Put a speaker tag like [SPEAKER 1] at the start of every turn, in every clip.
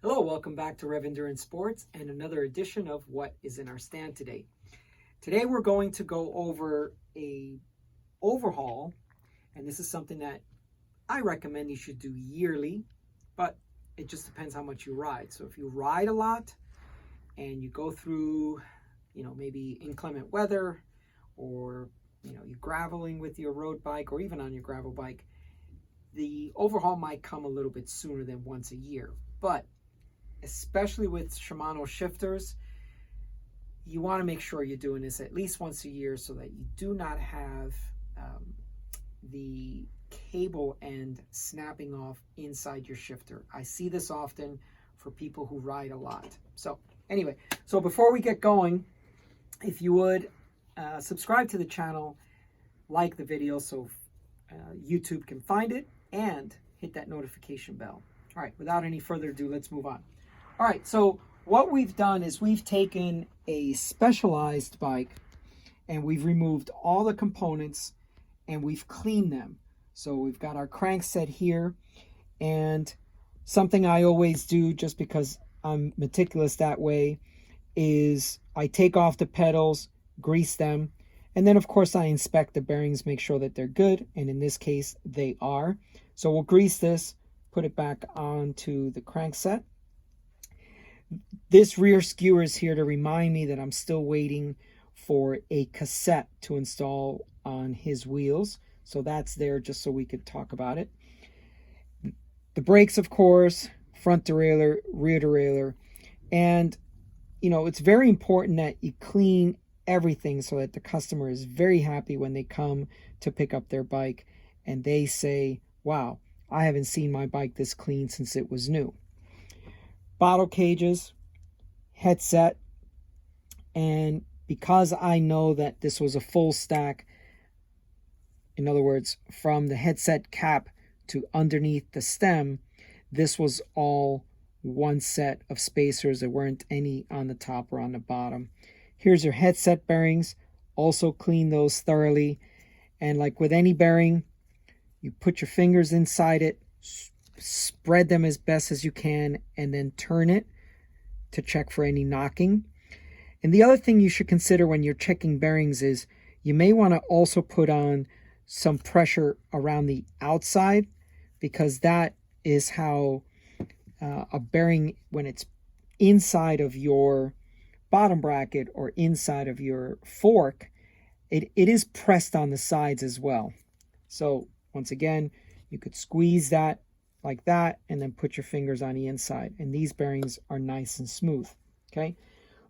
[SPEAKER 1] Hello, welcome back to Rev Endurance Sports and another edition of What is in Our Stand today. Today we're going to go over a overhaul, and this is something that I recommend you should do yearly, but it just depends how much you ride. So if you ride a lot and you go through, maybe inclement weather, or you're graveling with your road bike or even on your gravel bike, the overhaul might come a little bit sooner than once a year. But especially with Shimano shifters, you want to make sure you're doing this at least once a year so that you do not have the cable end snapping off inside your shifter. I see this often for people who ride a lot. So anyway, before we get going, if you would subscribe to the channel, like the video so YouTube can find it, and hit that notification bell. All right, without any further ado, let's move on. All right, so what we've done is we've taken a specialized bike and we've removed all the components and we've cleaned them. So we've got our crank set here, and something I always do, just because I'm meticulous that way, is I take off the pedals, grease them, and then of course I inspect the bearings, make sure that they're good, and in this case they are. So we'll grease this, put it back onto the crank set. This rear skewer is here to remind me that I'm still waiting for a cassette to install on his wheels. So that's there just so we could talk about it. The brakes, of course, front derailleur, rear derailleur. And, it's very important that you clean everything so that the customer is very happy when they come to pick up their bike and they say, wow, I haven't seen my bike this clean since it was new. Bottle cages, headset, and because I know that this was a full stack, in other words, from the headset cap to underneath the stem, this was all one set of spacers. There weren't any on the top or on the bottom. Here's your headset bearings. Also clean those thoroughly. And like with any bearing, you put your fingers inside it, spread them as best as you can, and then turn it to check for any knocking. And the other thing you should consider when you're checking bearings is you may want to also put on some pressure around the outside, because that is how a bearing, when it's inside of your bottom bracket or inside of your fork, it is pressed on the sides as well. So once again, you could squeeze that like that and then put your fingers on the inside, and these bearings are nice and smooth. Okay,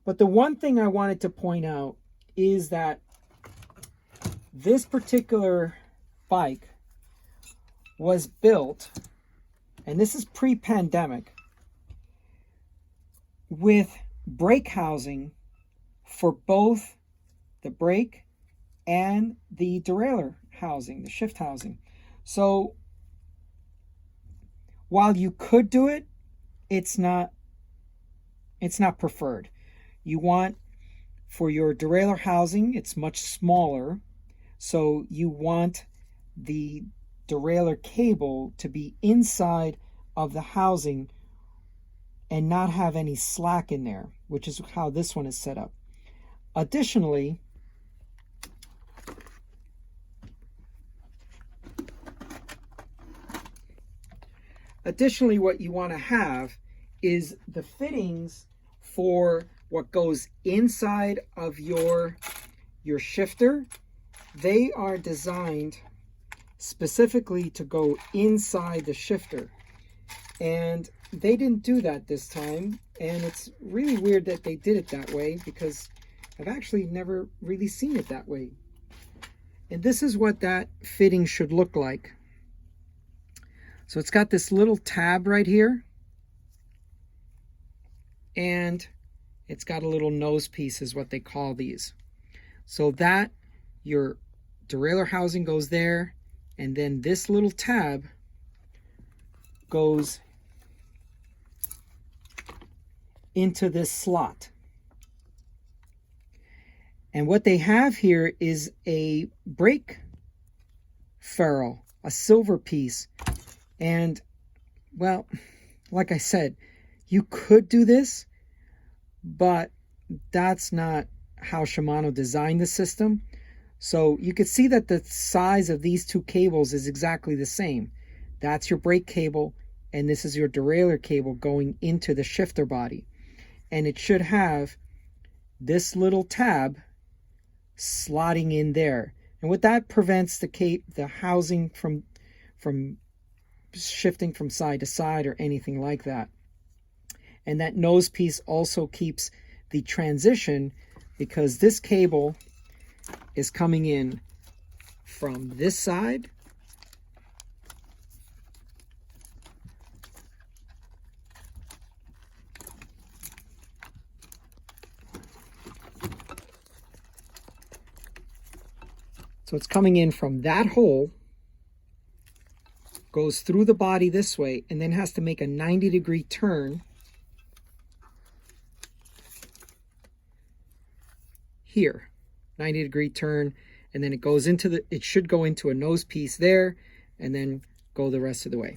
[SPEAKER 1] but the one thing I wanted to point out is that this particular bike was built, and this is pre-pandemic, with brake housing for both the brake and the derailleur housing, the shift housing. So while you could do it, it's not preferred. You want, for your derailleur housing, it's much smaller, so you want the derailleur cable to be inside of the housing and not have any slack in there, which is how this one is set up. Additionally, what you want to have is the fittings for what goes inside of your shifter. They are designed specifically to go inside the shifter, and they didn't do that this time, and it's really weird that they did it that way, because I've actually never really seen it that way. And this is what that fitting should look like. So it's got this little tab right here, and it's got a little nose piece, is what they call these. So that your derailleur housing goes there, and then this little tab goes into this slot. And what they have here is a brake ferrule, a silver piece. And, well, like I said, You could do this, but that's not how Shimano designed the system. So you can see that the size of these two cables is exactly the same. That's your brake cable, and this is your derailleur cable going into the shifter body. And it should have this little tab slotting in there. And what that prevents the housing from shifting from side to side or anything like that. And that nose piece also keeps the transition, because this cable is coming in from this side so it's coming in from that hole, goes through the body this way, and then has to make a 90-degree turn here. 90-degree turn, and then it should go into a nose piece there, and then go the rest of the way.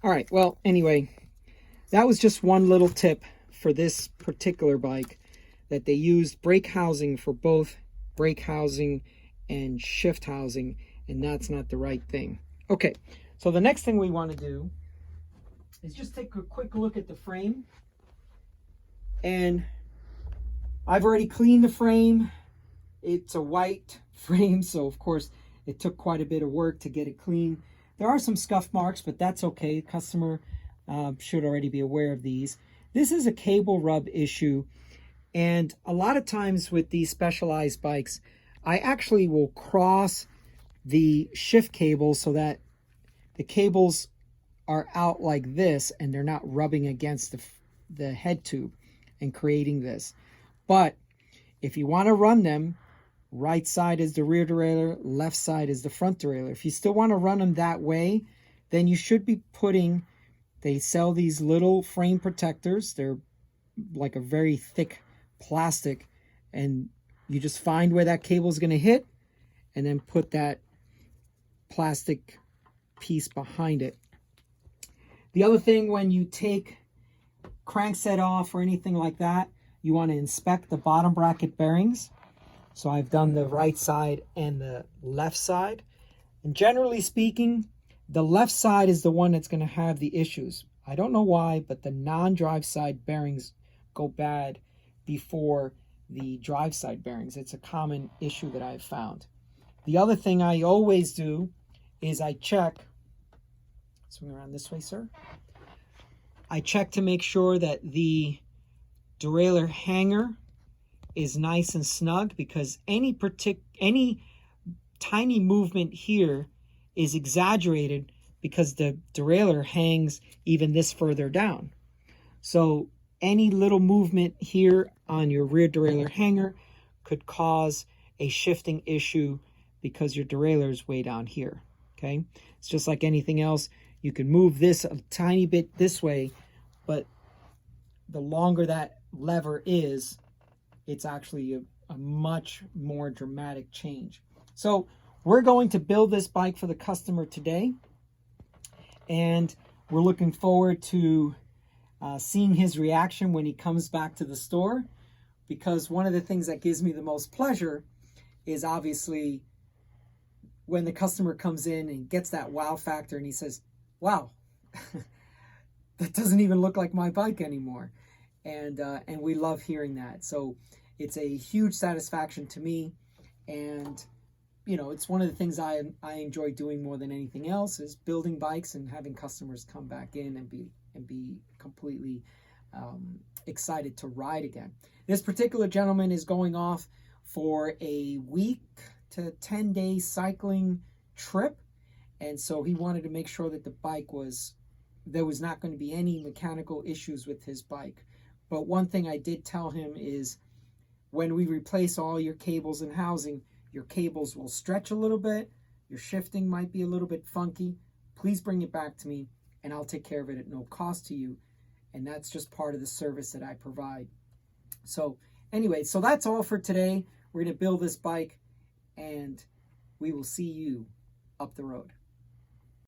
[SPEAKER 1] All right, well, anyway, that was just one little tip for this particular bike, that they used brake housing for both brake housing and shift housing, and that's not the right thing. Okay, so the next thing we want to do is just take a quick look at the frame. And I've already cleaned the frame. It's a white frame, so of course it took quite a bit of work to get it clean. There are some scuff marks, but that's okay. The customer should already be aware of these. This is a cable rub issue, and a lot of times with these Specialized bikes, I actually will cross the shift cable so that the cables are out like this and they're not rubbing against the head tube and creating this. But if you want to run them, right side is the rear derailleur, left side is the front derailleur. If you still want to run them that way, then you should be putting, they sell these little frame protectors. They're like a very thick plastic, and you just find where that cable is going to hit and then put that plastic piece behind it. The other thing, when you take crankset off or anything like that, you want to inspect the bottom bracket bearings. So I've done the right side and the left side. And generally speaking, the left side is the one that's going to have the issues. I don't know why, but the non-drive side bearings go bad before the drive side bearings. It's a common issue that I've found. The other thing I always do is I check, swing around this way, sir. I check to make sure that the derailleur hanger is nice and snug, because any tiny movement here is exaggerated because the derailleur hangs even this further down. So any little movement here on your rear derailleur hanger could cause a shifting issue because your derailleur is way down here. Okay, it's just like anything else. You can move this a tiny bit this way, but the longer that lever is, it's actually a much more dramatic change. So we're going to build this bike for the customer today, and we're looking forward to seeing his reaction when he comes back to the store, because one of the things that gives me the most pleasure is obviously when the customer comes in and gets that wow factor and he says, wow, that doesn't even look like my bike anymore. And we love hearing that. So it's a huge satisfaction to me. And, you know, it's one of the things I enjoy doing more than anything else, is building bikes and having customers come back in and be completely excited to ride again. This particular gentleman is going off for a week to 10-day cycling trip. And so he wanted to make sure that the bike there was not going to be any mechanical issues with his bike. But one thing I did tell him is, when we replace all your cables and housing, your cables will stretch a little bit, your shifting might be a little bit funky. Please bring it back to me and I'll take care of it at no cost to you. And that's just part of the service that I provide. So anyway, so that's all for today. We're going to build this bike and we will see you up the road.